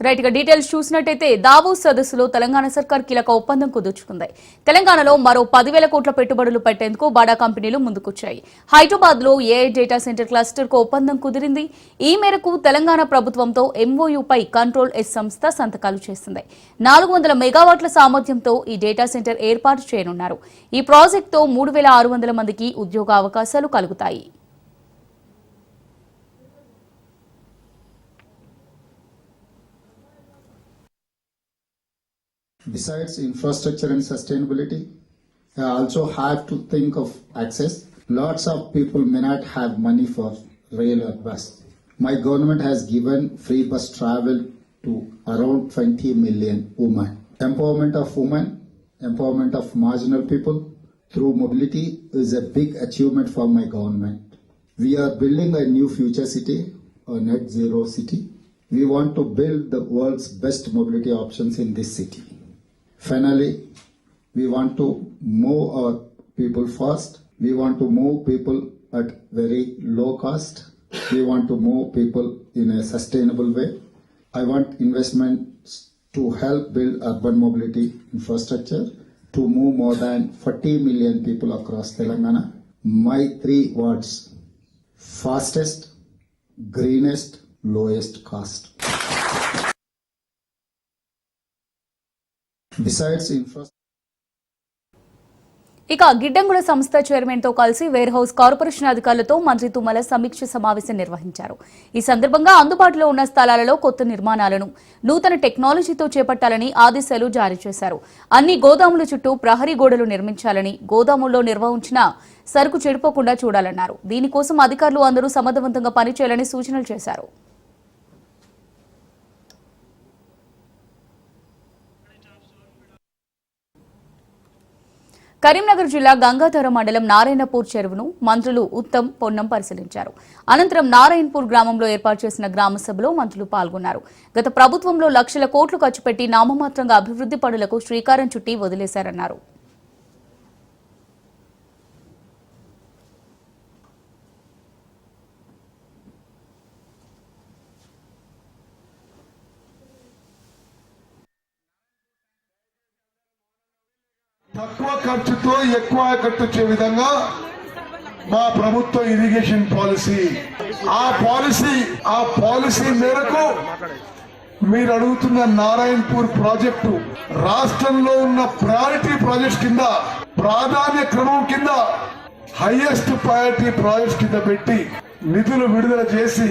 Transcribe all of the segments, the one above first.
Right గా details చూసినట్టయితే Davos సదస్సులో తెలంగాణ సర్కార్ కీలక ఒప్పందం కుదుర్చుకుంది. తెలంగాణలో మరో 10,000 కోట్ల పెట్టుబడులు పెట్టేందుకు బడా కంపెనీలు ముందుకొచ్చాయి. హైదరాబాద్ లో ఏఐ డేటా సెంటర్ క్లస్టర్ కు ఒప్పందం కుదిరింది. ఈ మేరకు తెలంగాణ ప్రభుత్వంతో ఎంఓయూపై కంట్రోల్ ఎస్ సంస్థ సంతకాలు చేసింది. 400 మెగావాట్ల సామర్థ్యంతో ఈ డేటా సెంటర్ ఏర్పాటు చేయనున్నారు. ఈ ప్రాజెక్టుతో 3,600 మందికి ఉద్యోగ అవకాశాలు కలుగుతాయి. Besides infrastructure and sustainability, I also have to think of access. Lots of people may not have money for rail or bus. My government has given free bus travel to around 20 million women. Empowerment of women, empowerment of marginal people through mobility is a big achievement for my government. We are building a new future city, a net zero city. We want to build the world's best mobility options in this city. Finally, we want to move our people fast. We want to move people at very low cost. We want to move people in a sustainable way. I want investments to help build urban mobility infrastructure to move more than 40 million people across Telangana. My 3 words: fastest, greenest, lowest cost. Besides infrastructure. ఇక గిడ్డంగుల సంస్థ chairman తో కలిసి wear house corporation అధికారులతో మంత్రి తుమ్మల సమీక్ష సమావేశం నిర్వహించారు. ఈ సందర్భంగా అందుబాటులో ఉన్న స్థలాలలో కొత్త నిర్మాణాలను నూతన టెక్నాలజీతో చేపట్టాలని ఆదేశాలు జారీ చేశారు. అన్ని గోదాముల చుట్టూ ప్రహరీ గోడలు నిర్మించాలని, గోదాముల్లో నిల్వ ఉంచిన సరుకు చెడిపోకుండా చూడాలన్నారు. దీనికోసం అధికారులు అందరూ సమర్థవంతంగా పనిచేయాలని సూచనలు చేశారు. కరీంనగర్ జిల్లా గంగాధర మండలం నారాయణపూర్ చెరువును మంత్రులు ఉత్తమ్, పొన్నం పరిశీలించారు. అనంతరం నారాయణపూర్ గ్రామంలో ఏర్పాటు చేసిన గ్రామ సభలో మంత్రులు పాల్గొన్నారు. గత ప్రభుత్వంలో లక్షల కోట్లు ఖర్చు పెట్టి నామమాత్రంగా అభివృద్ధి పనులకు శ్రీకారం చుట్టి వదిలేశారన్నారు. తక్కువ ఖర్చుతో ఎక్కువ కట్టొచ్చే విధంగా మా ప్రభుత్వ ఇరిగేషన్ పాలసీ, ఆ పాలసీ మేరకు మీరు అడుగుతున్న నారాయణపూర్ ప్రాజెక్టు రాష్ట్రంలో ఉన్న ప్రయారిటీ ప్రాజెక్ట్ కింద, ప్రాధాన్య క్రమం కింద, హైయెస్ట్ ప్రయారిటీ ప్రాజెక్ట్ కింద పెట్టి నిధులు విడుదల చేసి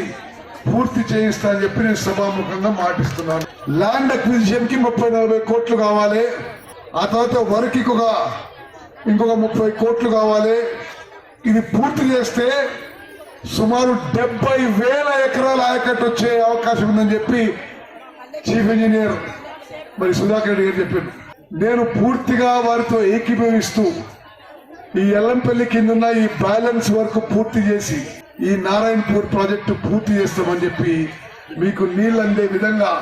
పూర్తి చేయిస్తా అని చెప్పి నేను సభాముఖంగా మాటిస్తున్నాను. ల్యాండ్ అక్విజిషన్ కి 30-40 కోట్లు కావాలి. ఆ తర్వాత వర్క్ ఇంకొక 30 కోట్లు కావాలి. ఇది పూర్తి చేస్తే సుమారు 70,000 ఎకరాల ఆయకట్టు వచ్చే అవకాశం ఉందని చెప్పి చీఫ్ ఇంజనీర్ మరి సుధాకర్ రెడ్డి గారు చెప్పారు. నేను పూర్తిగా వారితో ఏకీభవిస్తూ ఈ ఎల్లంపల్లి కింద ఉన్న ఈ బ్యాలెన్స్ వర్క్ పూర్తి చేసి ఈ నారాయణపూర్ ప్రాజెక్టు పూర్తి చేస్తామని చెప్పి, మీకు నీళ్ళు అందే విధంగా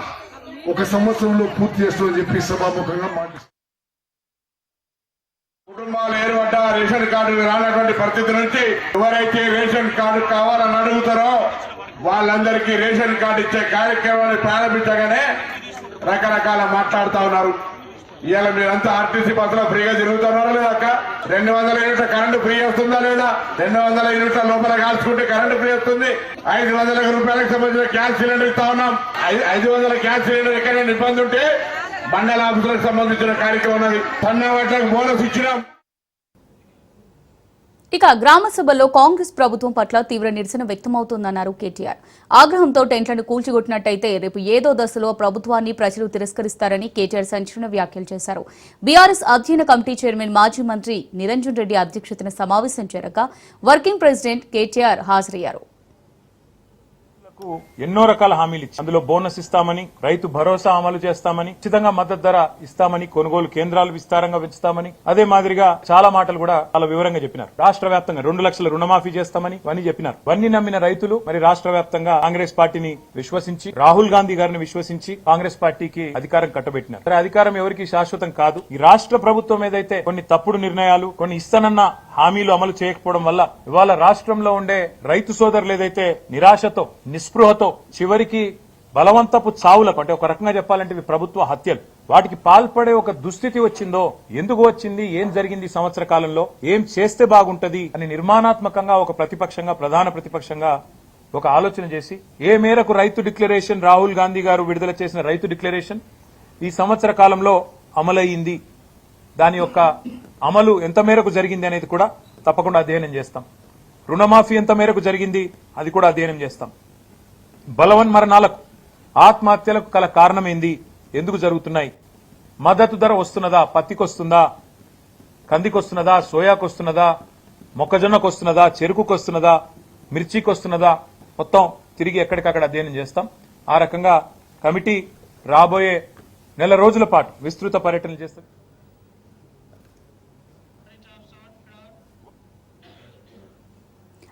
1 సంవత్సరంలో పూర్తి చేస్తామని చెప్పి సభాముఖంగా మాట్లాడుతున్నాను. కుటుంబాలు ఏర్పడ్డ రేషన్ కార్డు రానటువంటి పరిస్థితి నుంచి ఎవరైతే రేషన్ కార్డు కావాలని అడుగుతారో వాళ్ళందరికీ రేషన్ కార్డు ఇచ్చే కార్యక్రమాన్ని ప్రారంభించగానే రకరకాల మాట్లాడుతా ఉన్నారు. ఇవాళ మీరంతా ఆర్టీసీ బస్సులో ఫ్రీగా తిరుగుతున్నారా లేదా అక్క? 200 యూనిట్ల కరెంటు ఫ్రీ వస్తుందా లేదా? 200 యూనిట్ల లోపల కాల్చుకుంటే కరెంటు ఫ్రీ వస్తుంది. 500 రూపాయలకు సంబంధించిన గ్యాస్ సిలిండర్ ఇస్తా ఉన్నాం. 500 గ్యాస్ సిలిండర్ ఎక్కడైనా ఇబ్బంది ఉంటే మండల ఆఫీసులకు సంబంధించిన కార్యక్రమం ఉన్నది. సన్నవాట్లకు బోనస్ ఇచ్చినాం. ఇక గ్రామ సభల్లో కాంగ్రెస్ ప్రభుత్వం పట్ల తీవ్ర నిరసన వ్యక్తమవుతోందన్నారు కేటీఆర్. ఆగ్రహంతో టెంట్లను కూల్చిగొట్టినట్టయితే రేపు ఏదో దశలో ప్రభుత్వాన్ని ప్రజలు తిరస్కరిస్తారని కేటీఆర్ సంచలన వ్యాఖ్యలు చేశారు. బీఆర్ఎస్ అధ్యయన కమిటీ చైర్మన్ మాజీ మంత్రి నిరంజన్ రెడ్డి అధ్యక్షతన సమావేశం చేరగా వర్కింగ్ ప్రెసిడెంట్ కేటీఆర్ హాజరయ్యారు. ఎన్నో రకాల హామీలు ఇచ్చి అందులో బోనస్ ఇస్తామని, రైతు భరోసా అమలు చేస్తామని, ఉచితంగా మద్దతు ధర ఇస్తామని, కొనుగోలు కేంద్రాలు విస్తారంగా పెంచుతామని, అదే మాదిరిగా చాలా మాటలు కూడా చాలా వివరంగా చెప్పినారు. రాష్ట్ర వ్యాప్తంగా 2 లక్షల రుణమాఫీ చేస్తామని ఇవన్నీ చెప్పినారు. ఇవన్నీ నమ్మిన రైతులు మరి రాష్ట్ర వ్యాప్తంగా కాంగ్రెస్ పార్టీని విశ్వసించి, రాహుల్ గాంధీ గారిని విశ్వసించి కాంగ్రెస్ పార్టీకి అధికారం కట్టబెట్టినారు. సరే, అధికారం ఎవరికి శాశ్వతం కాదు. ఈ రాష్ట్ర ప్రభుత్వం ఏదైతే కొన్ని తప్పుడు నిర్ణయాలు, కొన్ని ఇస్తానన్న హామీలు అమలు చేయకపోవడం వల్ల ఇవాళ రాష్ట్రంలో ఉండే రైతు సోదరులు ఏదైతే నిరాశతో, నిస్పృహతో చివరికి బలవంతపు చావులకు, అంటే ఒక రకంగా చెప్పాలంటే ఇవి ప్రభుత్వ హత్యలు, వాటికి పాల్పడే ఒక దుస్థితి వచ్చిందో, ఎందుకు వచ్చింది, ఏం జరిగింది ఈ సంవత్సర కాలంలో, ఏం చేస్తే బాగుంటది అని నిర్మాణాత్మకంగా ఒక ప్రతిపక్షంగా, ప్రధాన ప్రతిపక్షంగా ఒక ఆలోచన చేసి ఏ మేరకు రైతు డిక్లరేషన్, రాహుల్ గాంధీ గారు విడుదల చేసిన రైతు డిక్లరేషన్ ఈ సంవత్సర కాలంలో అమలయ్యింది, దాని యొక్క అమలు ఎంత మేరకు జరిగింది అనేది కూడా తప్పకుండా అధ్యయనం చేస్తాం. రుణమాఫీ ఎంత మేరకు జరిగింది అది కూడా అధ్యయనం చేస్తాం. బలవన్మరణాలకు, ఆత్మహత్యలకు గల కారణమేంది, ఎందుకు జరుగుతున్నాయి, మద్దతు ధర వస్తున్నదా, పత్తికి వస్తుందా, కందికి వస్తున్నదా, సోయాకు వస్తున్నదా, మొక్కజొన్నకు వస్తున్నదా, చెరుకుకు వస్తున్నదా, మిర్చికి వస్తున్నదా, మొత్తం తిరిగి ఎక్కడికక్కడ అధ్యయనం చేస్తాం. ఆ రకంగా కమిటీ రాబోయే నెల రోజుల పాటు విస్తృత పర్యటనలు చేస్తుంది.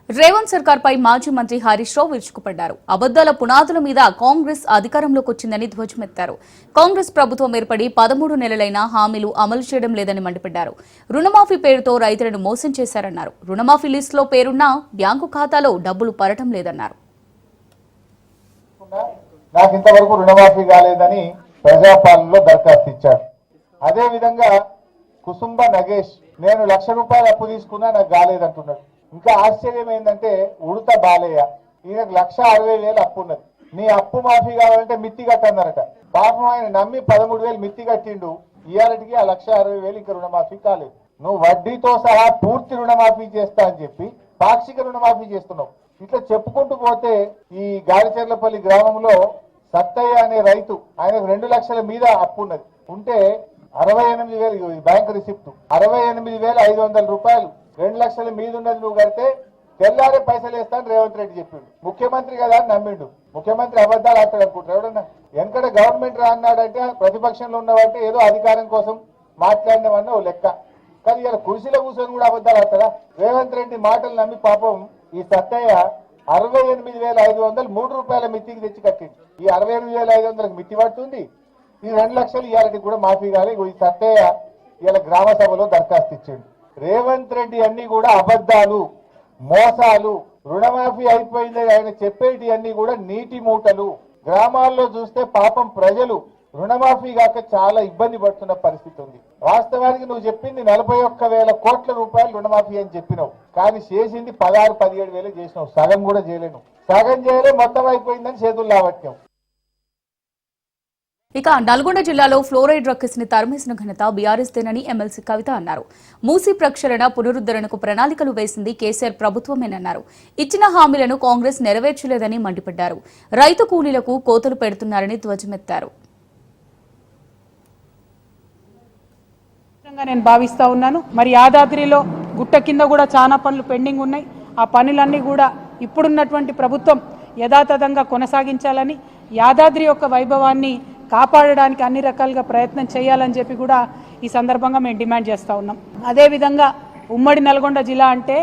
రేవంత్ సర్కార్ పై మాజీ మంత్రి హరీష్ రావు విరుచుకుపడ్డారు. అబద్దాల పునాదుల మీద కాంగ్రెస్ అధికారంలోకి వచ్చిందని ధ్వజమెత్తారు. కాంగ్రెస్ ప్రభుత్వం ఏర్పడి 13 నెలలైనా హామీలు అమలు చేయడం లేదని మండిపడ్డారు. రుణమాఫీ పేరుతో రైతులను మోసం చేశారన్నారు. రుణమాఫీ లిస్టులో పేరున్నా బ్యాంకు ఖాతాలో డబ్బులు పడటం లేదన్నారు. నాకు ఇంతవరకు రుణమాఫీ కాలేదని ప్రజాపాలనలో దరఖాస్తు ఇచ్చాడు. అదే విధంగా కుసుంబ నగేష్ నేను 1,00,000 రూపాయలు అప్పు తీసుకున్నా నాకు కాలేదంటున్నాడు. ఇంకా ఆశ్చర్యం ఏంటంటే ఉడత బాలయ్య ఈయనకు 1,60,000 అప్పు ఉన్నది. నీ అప్పు మాఫీ కావాలంటే మిత్తి కట్టన్నారట. పాపం ఆయన నమ్మి 13,000 మిత్తి కట్టిండు. ఇవాళకి ఆ 1,60,000 ఇంకా రుణమాఫీ కాలేదు. నువ్వు వడ్డీతో సహా పూర్తి రుణమాఫీ చేస్తా అని చెప్పి పాక్షిక రుణమాఫీ చేస్తున్నావు. ఇట్లా చెప్పుకుంటూ పోతే ఈ గాడిచెర్లపల్లి గ్రామంలో సత్తయ్య అనే రైతు, ఆయనకు 2 లక్షల మీద అప్పు ఉన్నది. ఉంటే 68,000 బ్యాంక్ రిసిప్ట్, 68,500 రూపాయలు 2 లక్షల మీద ఉన్నది నువ్వు కడితే తెల్లారే పైసలు వేస్తాను రేవంత్ రెడ్డి చెప్పిండు. ముఖ్యమంత్రి కదా అని నమ్మిండు. ముఖ్యమంత్రి అబద్ధాలు ఆడతాడు అనుకుంటారు ఎవడన్నా. వెనకడ గవర్నమెంట్ రా అన్నాడంటే ప్రతిపక్షంలో ఉన్నవంటే ఏదో అధికారం కోసం మాట్లాడినవన్న ఓ లెక్క. కానీ ఇలా కుర్చీలో కూర్చొని కూడా అబద్ధాలు ఆడతాడా? రేవంత్ రెడ్డి మాటలు నమ్మి పాపం ఈ సత్తయ్య 68,500 3 రూపాయల మిత్తికి తెచ్చి కట్టింది. ఈ 68,500 మిత్తి పడుతుంది. ఈ 2 లక్షలు ఇవాళకి కూడా మాఫీ కాలే. ఈ సత్తయ్య ఇలా గ్రామ సభలో దరఖాస్తు ఇచ్చిండు. రేవంత్ రెడ్డి అన్ని కూడా అబద్ధాలు, మోసాలు. రుణమాఫీ అయిపోయిందని ఆయన చెప్పేటి అన్ని కూడా నీటి మూటలు. గ్రామాల్లో చూస్తే పాపం ప్రజలు రుణమాఫీ కాక చాలా ఇబ్బంది పడుతున్న పరిస్థితి ఉంది. వాస్తవానికి నువ్వు చెప్పింది 41,000 కోట్ల రూపాయలు రుణమాఫీ అని చెప్పినావు. కానీ చేసింది 16-17 చేసినావు. సగం కూడా చేయలేను. సగం చేయలే, మొత్తం అయిపోయిందని చేతులు లావట్టావు. ఇక నల్గొండ జిల్లాలో ఫ్లోరైడ్ రక్కసిని తరిమేసిన ఘనత బీఆర్ఎస్ దేనని ఎమ్మెల్సీ కవిత అన్నారు. మూసీ ప్రక్షాళన పునరుద్ధరణకు ప్రణాళికలు వేసింది కేసీఆర్ ప్రభుత్వమేనన్నారు. ఇచ్చిన హామీలను కాంగ్రెస్ నెరవేర్చలేదని మండిపడ్డారు. రైతు కూలీలకు కోతలు పెడుతున్నారని ధ్వజమెత్తారు. నేను భావిస్తా ఉన్నాను. మరి యాదాద్రిలో గుట్ట కింద కూడా చాలా పనులు పెండింగ్ ఉన్నాయి. ఆ పనులన్నీ కూడా ఇప్పుడున్నటువంటి ప్రభుత్వం యథాతథంగా కొనసాగించాలని, యాదాద్రి యొక్క వైభవాన్ని కాపాడడానికి అన్ని రకాలుగా ప్రయత్నం చేయాలని చెప్పి కూడా ఈ సందర్భంగా మేము డిమాండ్ చేస్తూ ఉన్నాం. అదేవిధంగా ఉమ్మడి నల్గొండ జిల్లా అంటే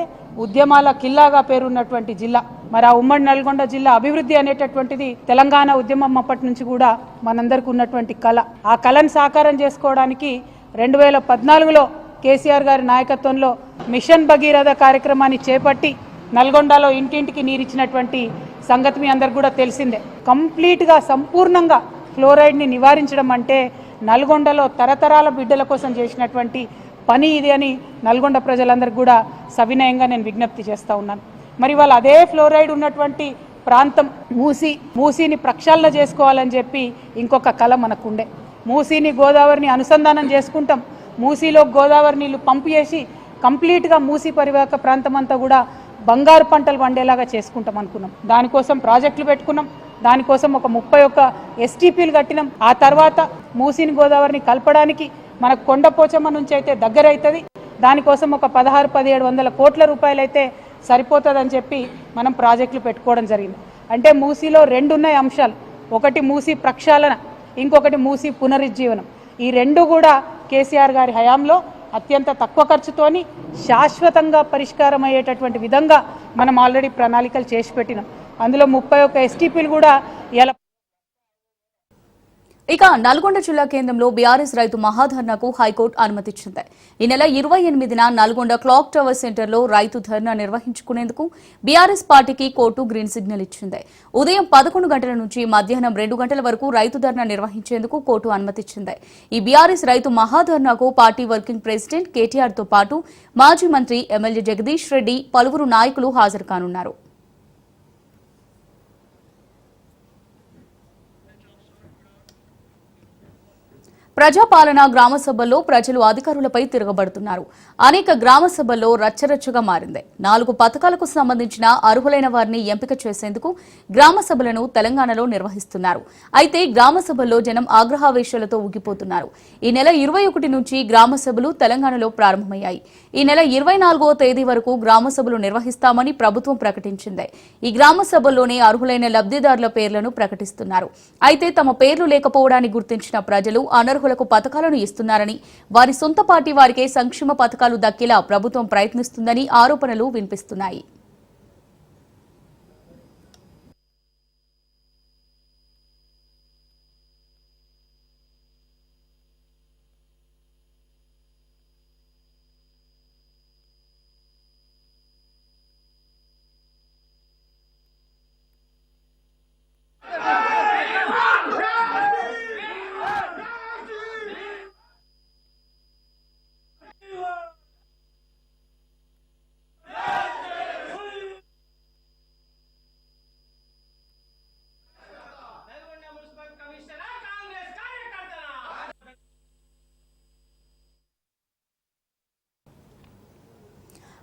ఉద్యమాల కిల్లాగా పేరున్నటువంటి జిల్లా. మరి ఆ ఉమ్మడి నల్గొండ జిల్లా అభివృద్ధి అనేటటువంటిది తెలంగాణ ఉద్యమం అప్పటి నుంచి కూడా మనందరికీ ఉన్నటువంటి కళ. ఆ కళను సాకారం చేసుకోవడానికి 2014లో కేసీఆర్ గారి నాయకత్వంలో మిషన్ భగీరథ కార్యక్రమాన్ని చేపట్టి నల్గొండలో ఇంటింటికి నీరిచ్చినటువంటి సంగతి మీ అందరికి కూడా తెలిసిందే. కంప్లీట్గా సంపూర్ణంగా ఫ్లోరైడ్ని నివారించడం అంటే నల్గొండలో తరతరాల బిడ్డల కోసం చేసినటువంటి పని ఇది అని నల్గొండ ప్రజలందరికీ కూడా సవినయంగా నేను విజ్ఞప్తి చేస్తూ ఉన్నాను. మరి వాళ్ళు అదే ఫ్లోరైడ్ ఉన్నటువంటి ప్రాంతం మూసీని ప్రక్షాళన చేసుకోవాలని చెప్పి ఇంకొక కళ మనకుండే. మూసీని గోదావరిని అనుసంధానం చేసుకుంటాం. మూసీలో గోదావరి నీళ్లు పంపు చేసి కంప్లీట్గా మూసీ పరివాహక ప్రాంతం అంతా కూడా బంగారు పంటలు పండేలాగా చేసుకుంటాం అనుకున్నాం. దానికోసం ప్రాజెక్టులు పెట్టుకున్నాం. దానికోసం ఒక 31 STPలు కట్టినాం. ఆ తర్వాత మూసీని గోదావరిని కలపడానికి మనకు కొండపోచమ్మ నుంచి అయితే దగ్గర అవుతుంది. దానికోసం ఒక 1600-1700 కోట్ల రూపాయలు అయితే సరిపోతుందని చెప్పి మనం ప్రాజెక్టులు పెట్టుకోవడం జరిగింది. అంటే మూసీలో 2 ఉన్నాయి అంశాలు. ఒకటి మూసీ ప్రక్షాళన, ఇంకొకటి మూసీ పునరుజ్జీవనం. ఈ 2 కూడా కేసీఆర్ గారి హయాంలో అత్యంత తక్కువ ఖర్చుతోని శాశ్వతంగా పరిష్కారం అయ్యేటటువంటి విధంగా మనం ఆల్రెడీ ప్రణాళికలు చేసి పెట్టినాం. అందులో 31 STPలు కూడా ఇలా ఇక నల్గొండ జిల్లా కేంద్రంలో బీఆర్ఎస్ రైతు మహాధర్నాకు హైకోర్టు అనుమతిచ్చింది. ఈ నెల 28న నల్గొండ క్లాక్ టవర్ సెంటర్లో రైతు ధర్నా నిర్వహించుకునేందుకు బీఆర్ఎస్ పార్టీకి కోర్టు గ్రీన్ సిగ్నల్ ఇచ్చింది. ఉదయం 11 గంటల నుంచి మధ్యాహ్నం 2 గంటల వరకు రైతు ధర్నా నిర్వహించేందుకు కోర్టు అనుమతిచ్చింది. ఈ బీఆర్ఎస్ రైతు మహాధర్నాకు పార్టీ వర్కింగ్ ప్రెసిడెంట్ కేటీఆర్ తో పాటు మాజీ మంత్రి ఎమ్మెల్యే జగదీష్ రెడ్డి, పలువురు నాయకులు హాజరు కానున్నారు. ప్రజాపాలన గ్రామ సభల్లో ప్రజలు అధికారులపై తిరగబడుతున్నారు. అనేక గ్రామ సభల్లో రచ్చరచ్చగా మారింది. 4 పథకాలకు సంబంధించిన అర్హులైన వారిని ఎంపిక చేసేందుకు గ్రామ సభలను తెలంగాణలో నిర్వహిస్తున్నారు. అయితే గ్రామ సభల్లో జనం ఆగ్రహావేశాలతో ఊగిపోతున్నారు. ఈ నెల 21 నుంచి గ్రామ సభలు తెలంగాణలో ప్రారంభమయ్యాయి. ఈ నెల 24వ తేదీ వరకు గ్రామ సభలు నిర్వహిస్తామని ప్రభుత్వం ప్రకటించింది. ఈ గ్రామ సభల్లోనే అర్హులైన లబ్ధిదారుల పేర్లను ప్రకటిస్తున్నారు. అయితే తమ పేర్లు లేకపోవడాన్ని గుర్తించిన ప్రజలు అనర్హులకు పథకాలను ఇస్తున్నారని, వారి సొంత పార్టీ వారికే సంక్షేమ పథకాలు దక్కేలా ప్రభుత్వం ప్రయత్నిస్తుందని ఆరోపణలు వినిపిస్తున్నాయి.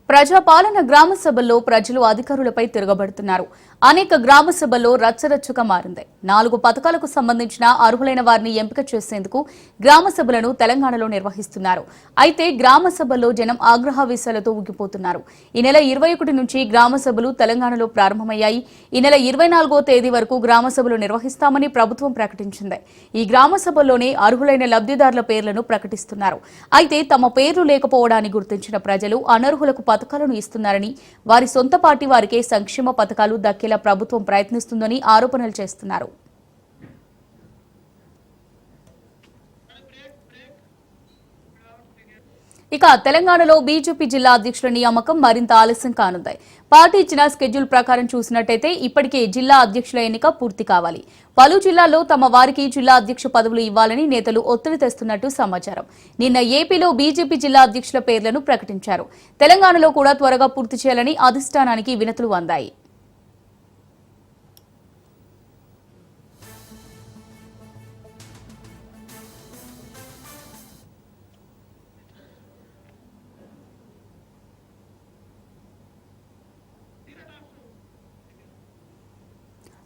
ప్రజాపాలన గ్రామ సభల్లో ప్రజలు అధికారులపై తిరగబడుతున్నారు. అనేక గ్రామ సభల్లో రచ్చరచ్చగా మారింది. 4 పథకాలకు సంబంధించిన అర్హులైన వారిని ఎంపిక చేసేందుకు గ్రామ సభలను తెలంగాణలో నిర్వహిస్తున్నారు. అయితే గ్రామ సభల్లో జనం ఆగ్రహావేశాలతో ఊగిపోతున్నారు. ఈ నెల 21 నుంచి గ్రామ సభలు తెలంగాణలో ప్రారంభమయ్యాయి. ఈ నెల 24వ తేదీ వరకు గ్రామ సభలు నిర్వహిస్తామని ప్రభుత్వం ప్రకటించింది. ఈ గ్రామ సభల్లోనే అర్హులైన లబ్ధిదారుల పేర్లను ప్రకటిస్తున్నారు. అయితే తమ పేర్లు లేకపోవడాన్ని గుర్తించిన ప్రజలు అనర్హులకు పథకాలను ఇస్తున్నారని, వారి సొంత పార్టీ వారికే సంక్షేమ పథకాలు దక్కేలా ప్రభుత్వం ప్రయత్నిస్తుందని ఆరోపణలు చేస్తున్నారు. ఇక తెలంగాణలో బీజేపీ జిల్లా అధ్యక్షుల నియామకం మరింత ఆలస్యం కానుంది. పార్టీ ఇచ్చిన స్కెడ్యూల్ ప్రకారం చూసినట్టయితే ఇప్పటికే జిల్లా అధ్యక్షుల ఎన్నిక పూర్తి కావాలి. పలు జిల్లాల్లో తమ వారికి జిల్లా అధ్యక్ష పదవులు ఇవ్వాలని నేతలు ఒత్తిడి తెస్తున్నట్టు సమాచారం. నిన్న ఏపీలో బీజేపీ జిల్లా అధ్యక్షుల పేర్లను ప్రకటించారు. తెలంగాణలో కూడా త్వరగా పూర్తి చేయాలని అధిష్టానానికి వినతులు అందాయి.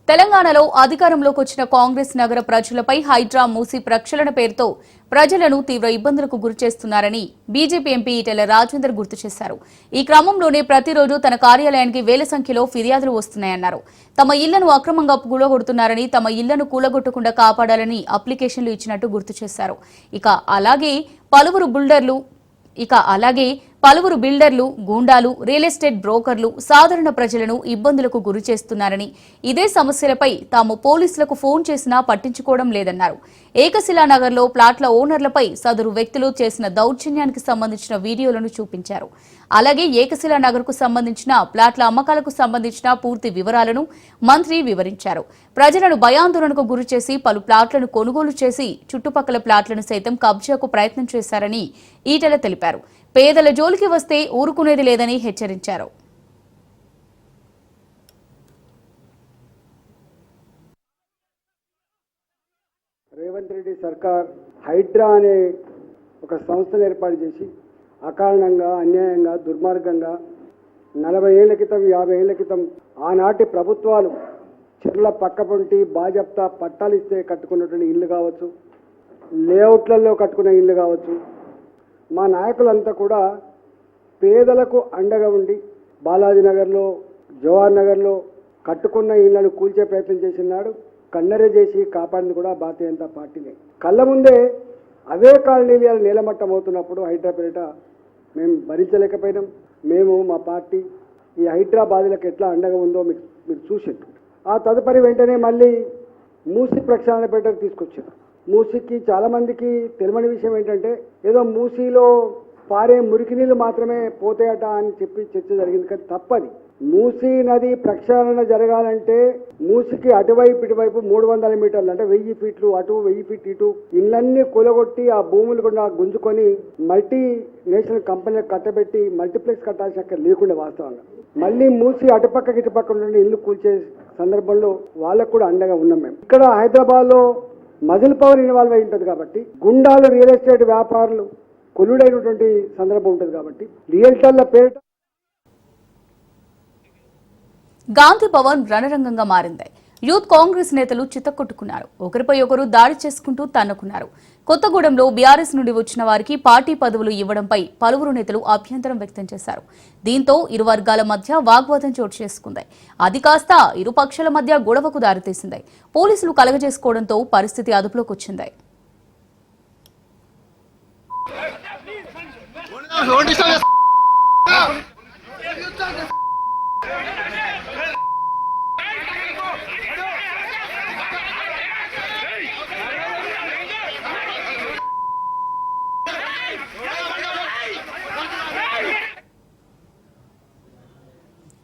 తెలంగాణలో అధికారంలోకి వచ్చిన కాంగ్రెస్ నగర ప్రజలపై హైడ్రా మూసి ప్రక్షాళన పేరుతో ప్రజలను తీవ్ర ఇబ్బందులకు గురిచేస్తున్నారని బీజేపీ ఎంపీ ఈటెల రాజేందర్ గుర్తు చేశారు. ఈ క్రమంలోనే ప్రతిరోజు తన కార్యాలయానికి వేల సంఖ్యలో ఫిర్యాదులు వస్తున్నాయన్నారు. తమ ఇళ్లను అక్రమంగా కూలగొడుతున్నారని, తమ ఇళ్లను కూలగొట్టకుండా కాపాడాలని అప్లికేషన్లు ఇచ్చినట్టు గుర్తు చేశారు. ఇక అలాగే పలువురు బిల్డర్లు, గూండాలు, రియల్ ఎస్టేట్ బ్రోకర్లు సాధారణ ప్రజలను ఇబ్బందులకు గురి చేస్తున్నారని, ఇదే సమస్యలపై తాము పోలీసులకు ఫోన్ చేసినా పట్టించుకోవడం లేదన్నారు. ఏకశిలానగర్లో ప్లాట్ల ఓనర్లపై సదరు వ్యక్తులు చేసిన దౌర్జన్యానికి సంబంధించిన వీడియోలను చూపించారు. అలాగే ఏకశిలానగర్కు సంబంధించిన ప్లాట్ల అమ్మకాలకు సంబంధించిన పూర్తి వివరాలను మంత్రి వివరించారు. ప్రజలను భయాందోళనకు గురిచేసి పలు ప్లాట్లను కొనుగోలు చేసి చుట్టుపక్కల ప్లాట్లను సైతం కబ్జాకు ప్రయత్నం చేశారని ఈటెల తెలిపారు. పేదల జోలికి వస్తే ఊరుకునేది లేదని హెచ్చరించారు. రేవంత్ రెడ్డి సర్కార్ హైడ్రా అనే ఒక సంస్థను ఏర్పాటు చేసి అకారణంగా, అన్యాయంగా, దుర్మార్గంగా 40 ఏళ్ల క్రితం, 50 ఏళ్ల క్రితం ఆనాటి ప్రభుత్వాలు చెర్ల పక్కపొంటి బాజప్తా పట్టాలు ఇస్తే కట్టుకున్నటువంటి ఇల్లు కావచ్చు, లేఅవుట్లలో కట్టుకున్న ఇల్లు కావచ్చు, మా నాయకులంతా కూడా పేదలకు అండగా ఉండి బాలాజీ నగర్లో, జవహర్ నగర్లో కట్టుకున్న ఇళ్లను కూల్చే ప్రయత్నం చేసినాడు. కన్నెర చేసి కాపాడింది కూడా భారతీయ జనతా పార్టీనే. కళ్ళ ముందే అవే కాలనీలు నీలమట్టం అవుతున్నప్పుడు హైదరాబాద్ మేము భరించలేకపోయినాం. మేము, మా పార్టీ ఈ హైదరాబాద్లకు ఎట్లా అండగా ఉందో మీరు చూసిండ్రు. ఆ తదుపరి వెంటనే మళ్ళీ మూసి ప్రక్షాళన పేటకు తీసుకొచ్చారు. మూసీకి చాలా మందికి తెలియని విషయం ఏంటంటే ఏదో మూసీలో పారే మురికి నీళ్లు మాత్రమే పోతాయట అని చెప్పి చర్చ జరిగింది. కానీ తప్పది. మూసీ నది ప్రక్షాళన జరగాలంటే మూసీకి అటువైపు ఇటువైపు 300 మీటర్లు అంటే 1000 ఫీట్లు అటు 1000 ఫీట్ ఇటు ఇళ్ళన్నీ కూలగొట్టి ఆ భూములు కూడా గుంజుకొని మల్టీ నేషనల్ కంపెనీలకు కట్టబెట్టి మల్టీప్లెక్స్ కట్టాల్సిన అక్కడ లేకుండా వాస్తవంగా మళ్ళీ మూసి అటుపక్కకి ఇటుపక్క నుండి ఇల్లు కూల్చే సందర్భంలో వాళ్ళకు కూడా అండగా ఉన్నాం మేము. ఇక్కడ హైదరాబాద్ లో మజిల్ పవర్ ఇన్వాల్వ్ అయి ఉంటుంది కాబట్టి గుండాలు రియల్ ఎస్టేట్ వ్యాపారులు కొల్లుడైనటువంటి సందర్భం ఉంటుంది కాబట్టి రియల్టర్ల పేరిట గాంధీ భవన్ రణరంగంగా మారింది. యూత్ కాంగ్రెస్ నేతలు చిత్తకొట్టుకున్నారు. ఒకరిపై ఒకరు దాడి చేసుకుంటూ తన్నుకున్నారు. కొత్తగూడెంలో బీఆర్ఎస్ నుండి వచ్చిన వారికి పార్టీ పదవులు ఇవ్వడంపై పలువురు నేతలు అభ్యంతరం వ్యక్తం చేశారు. దీంతో ఇరు వర్గాల మధ్య వాగ్వాదం చోటు చేసుకుంది. అది కాస్త ఇరు పక్షాల మధ్య గొడవకు దారితీసింది. పోలీసులు కలగజేసుకోవడంతో పరిస్థితి అదుపులోకి వచ్చింది.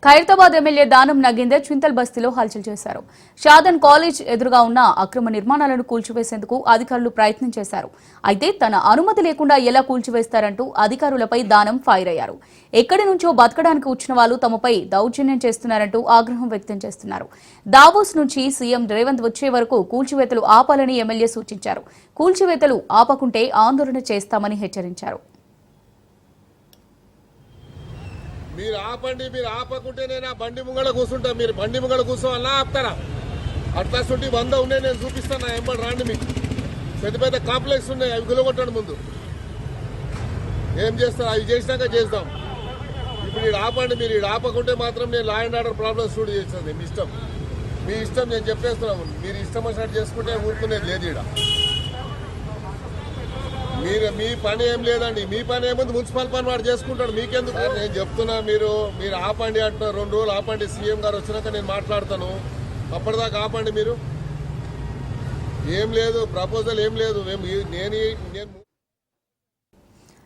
ఖైరతాబాద్ ఎమ్మెల్యే దానం నగేందర్ చింతల్ బస్తీలో హల్చల్ చేశారు. షాదన్ కాలేజ్ ఎదురుగా ఉన్న అక్రమ నిర్మాణాలను కూల్చివేసేందుకు అధికారులు ప్రయత్నం చేశారు. అయితే తన అనుమతి లేకుండా ఎలా కూల్చివేస్తారంటూ అధికారులపై దానం ఫైర్ అయ్యారు. ఎక్కడి నుంచో బతకడానికి వచ్చిన వాళ్ళు తమపై దౌర్జన్యం చేస్తున్నారంటూ ఆగ్రహం వ్యక్తం చేస్తున్నారు. దావోస్ నుంచి సీఎం రేవంత్ వచ్చే వరకు కూల్చివేతలు ఆపాలని ఎమ్మెల్యే సూచించారు. కూల్చివేతలు ఆపకుంటే ఆందోళన చేస్తామని హెచ్చరించారు. మీరు ఆపండి, మీరు ఆపకుంటే నేను ఆ బండి ముంగడ కూర్చుంటా. మీరు బండి ముంగడ కూర్చోవాలా ఆపుతారా? అట్లాంటి 100 ఉన్నాయి, నేను చూపిస్తాను. నా ఎంబడి రాండి. మీకు పెద్ద పెద్ద కాంప్లెక్స్ ఉన్నాయి, అవి గులగొట్టండి ముందు. ఏం చేస్తారు? అవి చేసినాక చేద్దాం. ఇప్పుడు ఈడు ఆపండి. మీరు ఈడు ఆపకుంటే మాత్రం నేను లా అండ్ ఆర్డర్ ప్రాబ్లమ్స్ స్టూడీ చేస్తాను. మీ ఇష్టం, మీ ఇష్టం. నేను చెప్పేస్తున్నాను. మీరు ఇష్టం వచ్చినట్టు చేసుకుంటే ఊరుకునేది లేదు. ఈడ మీ పని ఏం లేదండి. మీ పని ఏముంది? మున్సిపల్ పని వాడు చేసుకుంటాడు. మీకెందుకు? నేను చెప్తున్నా. మీరు ఆపండి అంటున్నారు. 2 రోజులు ఆపండి. సీఎం గారు వచ్చినాక నేను మాట్లాడతాను. అప్పటిదాకా ఆపండి. మీరు ఏం లేదు, ప్రపోజల్ ఏం లేదు. నేను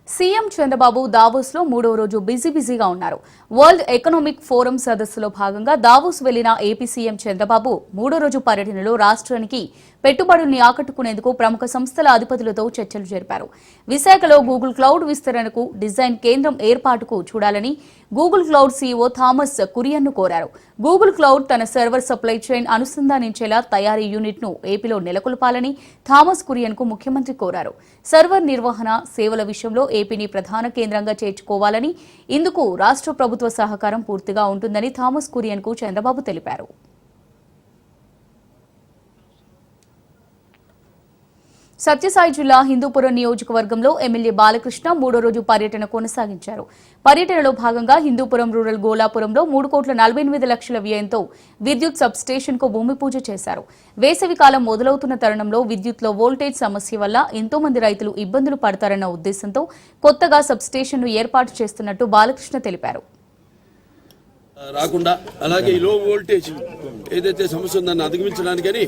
సీఎం చంద్రబాబు దావోస్ లో 3వ రోజు బిజీగా ఉన్నారు. వరల్డ్ ఎకనామిక్ ఫోరం సదస్సులో భాగంగా దావోస్ వెళ్లిన ఏపీ సీఎం చంద్రబాబు 3వ రోజు పర్యటనలో రాష్ట్రానికి పెట్టుబడుల్ని ఆకట్టుకునేందుకు ప్రముఖ సంస్థల అధిపతులతో చర్చలు జరిపారు. విశాఖలో గూగుల్ క్లౌడ్ విస్తరణకు డిజైన్ కేంద్రం ఏర్పాటుకు చూడాలని గూగుల్ క్లౌడ్ సీఈఓ థామస్ కురియన్ను కోరారు. గూగుల్ క్లౌడ్ తన సర్వర్ సప్లై చైన్ అనుసంధానించేలా తయారీ యూనిట్ ను ఏపీలో నెలకొల్పాలని థామస్ కురియన్కు ముఖ్యమంత్రి కోరారు. సర్వర్ నిర్వహణ సేవల విషయంలో ఏపీని ప్రధాన కేంద్రంగా చేర్చుకోవాలని, ఇందుకు రాష్ట్ర ప్రభుత్వ సహకారం పూర్తిగా ఉంటుందని థామస్ కురియన్కు చంద్రబాబు తెలిపారు. సత్యసాయి జిల్లా హిందూపురం నియోజకవర్గంలో ఎమ్మెల్యే బాలకృష్ణ 3వ రోజు పర్యటన కొనసాగించారు. పర్యటనలో భాగంగా హిందూపురం రూరల్ గోలాపురంలో 3,48,00,000 వ్యయంతో విద్యుత్ సబ్ స్టేషన్ కు భూమి పూజ చేశారు. వేసవి కాలం మొదలవుతున్న తరుణంలో విద్యుత్లో వోల్టేజ్ సమస్య వల్ల ఎంతో మంది రైతులు ఇబ్బందులు పడతారన్న ఉద్దేశంతో కొత్తగా సబ్ స్టేషన్ ను ఏర్పాటు చేస్తున్నట్టు బాలకృష్ణ తెలిపారు. రాకుండా అలాగే ఈ లో వోల్టేజ్ ఏదైతే సమస్య ఉందని అధిగమించడానికని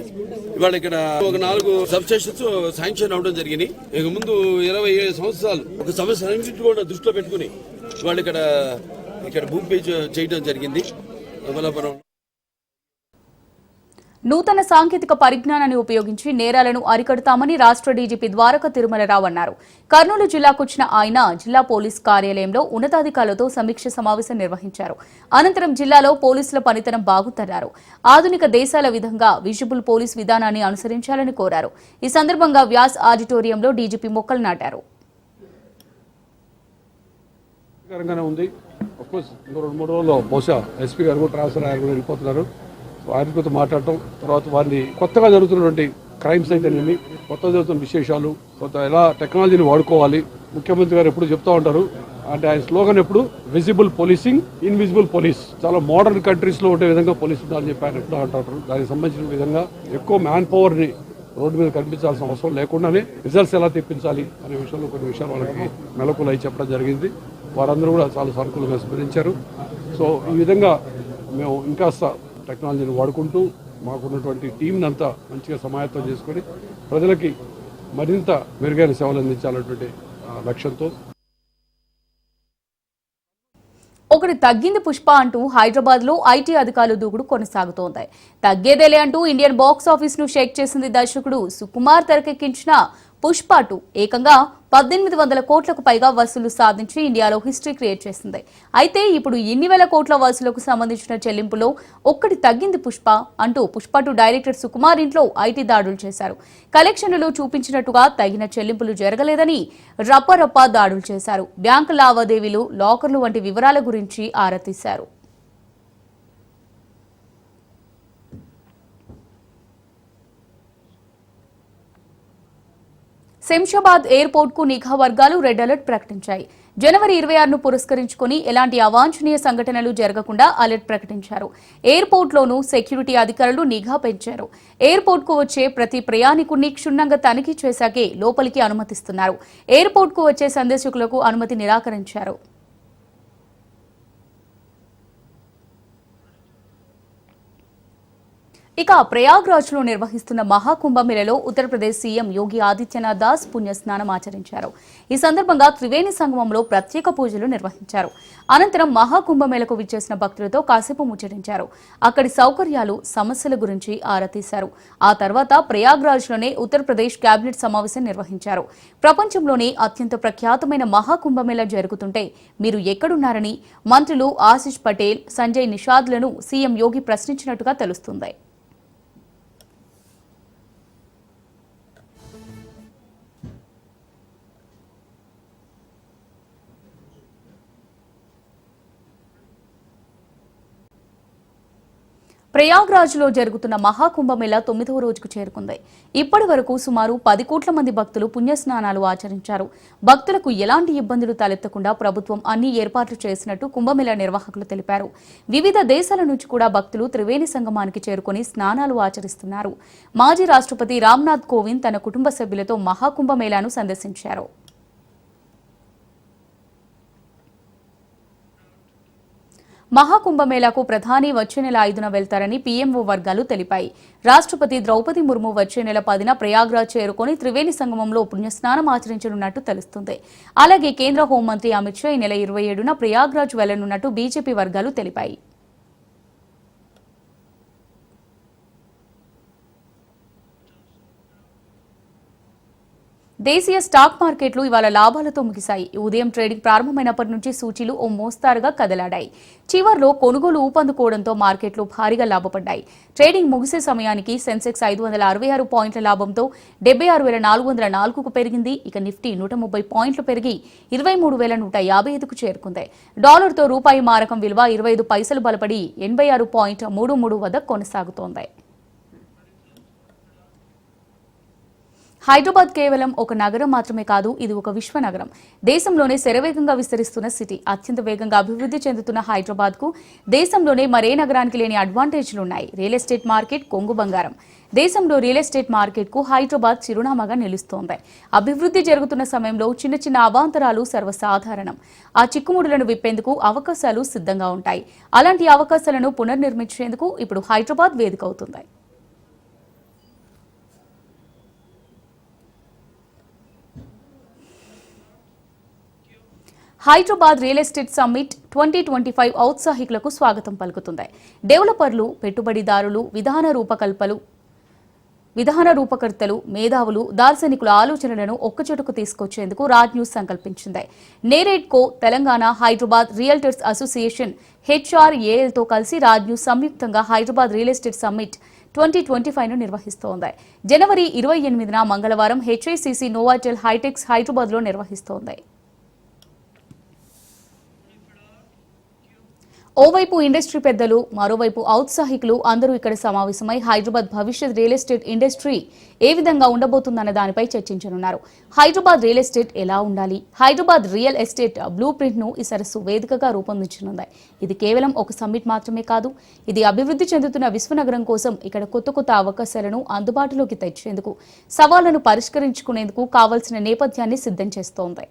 ఇవాళ ఇక్కడ ఒక 4 సబ్ స్టేషన్స్ శాంక్షన్ అవడం జరిగింది. ఇక ముందు 27 సంవత్సరాలు ఒక సమస్య కూడా దృష్టిలో పెట్టుకుని ఇవాళ ఇక్కడ భూమి పూజ చేయడం జరిగింది. అమలాపురం నూతన సాంకేతిక పరిజ్ఞానాన్ని ఉపయోగించి నేరాలను అరికడతామని రాష్ట్ర డీజీపీ ద్వారక తిరుమలరావు అన్నారు. కర్నూలు జిల్లాకు వచ్చిన ఆయన జిల్లా పోలీస్ కార్యాలయంలో ఉన్నతాధికారులతో సమీక్ష సమావేశం నిర్వహించారు. అనంతరం జిల్లాలో పోలీసుల పనితనం బాగుందన్నారు. ఆధునిక దేశాల విధంగా విజిబుల్ పోలీస్ విధానాన్ని అనుసరించాలని కోరారు. ఈ సందర్భంగా వ్యాస్ ఆడిటోరియంలో డీజీపీ మొక్కలు నాటారు. బహుశా ఎస్పీ గారు కూడా ట్రాన్స్ఫర్ అయ్యారు, వెళ్ళిపోతున్నారు. వారితో మాట్లాడటం, తర్వాత వారిని కొత్తగా జరుగుతున్నటువంటి క్రైమ్స్ అయితేనేమి, కొత్తగా జరుగుతున్న విశేషాలు, కొత్త ఎలా టెక్నాలజీని వాడుకోవాలి. ముఖ్యమంత్రి గారు ఎప్పుడు చెప్తా ఉంటారు, అంటే ఆయన స్లోగన్ ఎప్పుడు విజిబుల్ పోలీసింగ్, ఇన్విజిబుల్ పోలీస్. చాలా మోడర్న్ కంట్రీస్ లో ఉండే విధంగా పోలీస్ ఉండాలని చెప్పి ఆయన ఎప్పుడు అంటారు. దానికి సంబంధించిన విధంగా ఎక్కువ మ్యాన్ పవర్ ని రోడ్డు మీద కనిపించాల్సిన అవసరం లేకుండానే రిజల్ట్స్ ఎలా తెప్పించాలి అనే విషయంలో కొన్ని విషయాలు వాళ్ళకి మెలకులు అయి చెప్పడం జరిగింది. వారందరూ కూడా చాలా సానుకూలంగా స్పందించారు. సో ఈ విధంగా మేము ఇంకాస్త టెక్నాలజీని వాడుకుంటూ మాకున్నటువంటి టీంని అంతా మంచిగా సమాయత్తం చేసుకొని ప్రజలకి మరింత మెరుగైన సేవలు అందించాలన్నటువంటి లక్ష్యంతో ఒకటి తగ్గింది పుష్ప అంటూ హైదరాబాద్ లో ఐటీ అధికారులు దూకుడు కొనసాగుతోంది. తగ్గేదేలే అంటూ ఇండియన్ బాక్స్ ఆఫీస్ ను షేక్ చేసింది దర్శకుడు సుకుమార్ తెరకెక్కించిన పుష్ప 2 ఏకంగా 1800 కోట్లకు పైగా వసూలు సాధించి ఇండియాలో హిస్టరీ క్రియేట్ చేసింది. అయితే ఇప్పుడు ఇన్ని వేల కోట్ల వసూలుకు సంబంధించిన చెల్లింపులో ఒక్కటి తగ్గింది పుష్ప అంటూ పుష్ప 2 డైరెక్టర్ సుకుమార్ ఇంట్లో ఐటీ దాడులు చేశారు. కలెక్షన్లలో చూపించినట్టుగా తగిన చెల్లింపులు జరగలేదని రప్ప దాడులు చేశారు. బ్యాంకు లావాదేవీలు, లాకర్లు వంటి వివరాల గురించి ఆరా తీశారు. శంషాబాద్ ఎయిర్పోర్ట్ కు నిఘా వర్గాలు రెడ్ అలర్ట్ ప్రకటించాయి. జనవరి 26ను పురస్కరించుకుని ఎలాంటి అవాంఛనీయ సంఘటనలు జరగకుండా అలర్ట్ ప్రకటించారు. ఎయిర్పోర్ట్లోనూ సెక్యూరిటీ అధికారులు నిఘా పెంచారు. ఎయిర్పోర్ట్ కు వచ్చే ప్రతి ప్రయాణికుడిని క్షుణ్ణంగా తనిఖీ చేశాకే లోపలికి అనుమతిస్తున్నారు. ఎయిర్పోర్ట్ కు వచ్చే సందర్శకులకు అనుమతి నిరాకరించారు. ఇక ప్రయాగ్రాజ్ లో నిర్వహిస్తున్న మహాకుంభమేళలో ఉత్తరప్రదేశ్ సీఎం యోగి ఆదిత్యనాథ్ దాస్ పుణ్యస్నానం ఆచరించారు. ఈ సందర్భంగా త్రివేణి సంగమంలో ప్రత్యేక పూజలు నిర్వహించారు. అనంతరం మహాకుంభమేళకు విచ్చేసిన భక్తులతో కాసేపు ముచ్చటించారు. అక్కడి సౌకర్యాలు, సమస్యల గురించి ఆరా తీశారు. ఆ తర్వాత ప్రయాగ్రాజ్ లోనే ఉత్తరప్రదేశ్ కేబినెట్ సమావేశం నిర్వహించారు. ప్రపంచంలోనే అత్యంత ప్రఖ్యాతమైన మహాకుంభమేళ జరుగుతుంటే మీరు ఎక్కడున్నారని మంత్రులు ఆశిష్ పటేల్, సంజయ్ నిషాద్లను సీఎం యోగి ప్రశ్నించినట్టుగా తెలుస్తుంది. ప్రయాగ్రాజ్ లో జరుగుతున్న మహాకుంభమేళ 9వ రోజుకు చేరుకుంది. ఇప్పటి వరకు సుమారు 10 కోట్ల మంది భక్తులు పుణ్యస్నానాలు ఆచరించారు. భక్తులకు ఎలాంటి ఇబ్బందులు తలెత్తకుండా ప్రభుత్వం అన్ని ఏర్పాట్లు చేసినట్టు కుంభమేళ నిర్వాహకులు తెలిపారు. వివిధ దేశాల నుంచి కూడా భక్తులు త్రివేణి సంగమానికి చేరుకుని స్నానాలు ఆచరిస్తున్నారు. మాజీ రాష్ట్రపతి రామ్నాథ్ కోవింద్ తన కుటుంబ సభ్యులతో మహాకుంభమేళాను సందర్శించారు. మహాకుంభమేళాకు ప్రధాని వచ్చే నెల 5న వెళ్తారని పీఎంఓ వర్గాలు తెలిపాయి. రాష్ట్రపతి ద్రౌపది ముర్ము వచ్చే నెల 10న ప్రయాగ్రాజ్ చేరుకుని త్రివేణి సంగమంలో పుణ్యస్నానం ఆచరించనున్నట్టు తెలుస్తుంది. అలాగే కేంద్ర హోంమంత్రి అమిత్ షా ఈ నెల 27న ప్రయాగ్రాజ్ వెళ్లనున్నట్టు బీజేపీ వర్గాలు తెలిపాయి. దేశీయ స్టాక్ మార్కెట్లు ఇవాళ లాభాలతో ముగిశాయి. ఉదయం ట్రేడింగ్ ప్రారంభమైనప్పటి నుంచి సూచీలు ఓ మోస్తారుగా కదలాడాయి. చివర్లో కొనుగోలు ఊపందుకోవడంతో మార్కెట్లు భారీగా లాభపడ్డాయి. ట్రేడింగ్ ముగిసే సమయానికి సెన్సెక్స్ 566 పాయింట్ల లాభంతో 76,404కు పెరిగింది. ఇక నిఫ్టీ 130 పాయింట్లు పెరిగి 23,155కు చేరుకుంది. డాలర్తో రూపాయి మారకం విలువ 25 పైసలు బలపడి 86.33 వద్ద కొనసాగుతోంది. హైదరాబాద్ కేవలం ఒక నగరం మాత్రమే కాదు, ఇది ఒక విశ్వ నగరం. దేశంలోనే శరవేగంగా విస్తరిస్తున్న సిటీ. అత్యంత వేగంగా అభివృద్ధి చెందుతున్న హైదరాబాద్ కు దేశంలోనే మరే నగరానికి లేని అడ్వాంటేజ్లున్నాయి. రియల్ ఎస్టేట్ మార్కెట్ కొంగు బంగారం. దేశంలో రియల్ ఎస్టేట్ మార్కెట్ కు హైదరాబాద్ చిరునామాగా నిలుస్తోంది. అభివృద్ధి జరుగుతున్న సమయంలో చిన్న చిన్న అవాంతరాలు సర్వసాధారణం. ఆ చిక్కుముడులను విప్పేందుకు అవకాశాలు సిద్ధంగా ఉంటాయి. అలాంటి అవకాశాలను పునర్నిర్మించేందుకు ఇప్పుడు హైదరాబాద్ వేదిక అవుతుంది. హైదరాబాద్ రియల్ ఎస్టేట్ సమ్మిట్ 2025 ఔత్సాహికులకు స్వాగతం పలుకుతుంది. డెవలపర్లు, పెట్టుబడిదారులు, విధాన రూపకర్తలు, మేధావులు, దార్శనికుల ఆలోచనలను ఒక్కచోటుకు తీసుకొచ్చేందుకు రాజ్ న్యూస్ సంకల్పించింది. NAREDCO, Telangana Hyderabad realtors association, హెచ్ఆర్ఏఎల్తో కలిసి రాజ్ న్యూస్ సంయుక్తంగా హైదరాబాద్ రియల్ ఎస్టేట్ సమ్మిట్ 2025ను నిర్వహిస్తోంది. జనవరి 28న మంగళవారం హెచ్ఐసిసి నోవాటెల్ హైటెక్స్ హైదరాబాద్లో నిర్వహిస్తోంది. ఓవైపు ఇండస్ట్రీ పెద్దలు, మరోవైపు ఔత్సాహికులు అందరూ ఇక్కడ సమావేశమై హైదరాబాద్ భవిష్యత్ రియల్ ఎస్టేట్ ఇండస్ట్రీ ఏ విధంగా ఉండబోతుందన్న దానిపై చర్చించనున్నారు. హైదరాబాద్ రియల్ ఎస్టేట్ ఎలా ఉండాలి, Hyderabad real estate blue print ను ఈ సరస్సు వేదికగా రూపొందించనుంది. ఇది కేవలం ఒక సమ్మిట్ మాత్రమే కాదు, ఇది అభివృద్ధి చెందుతున్న విశ్వనగరం కోసం ఇక్కడ కొత్త కొత్త అవకాశాలను అందుబాటులోకి తెచ్చేందుకు, సవాళ్లను పరిష్కరించుకునేందుకు కావాల్సిన నేపథ్యాన్ని సిద్ధం చేస్తోంది.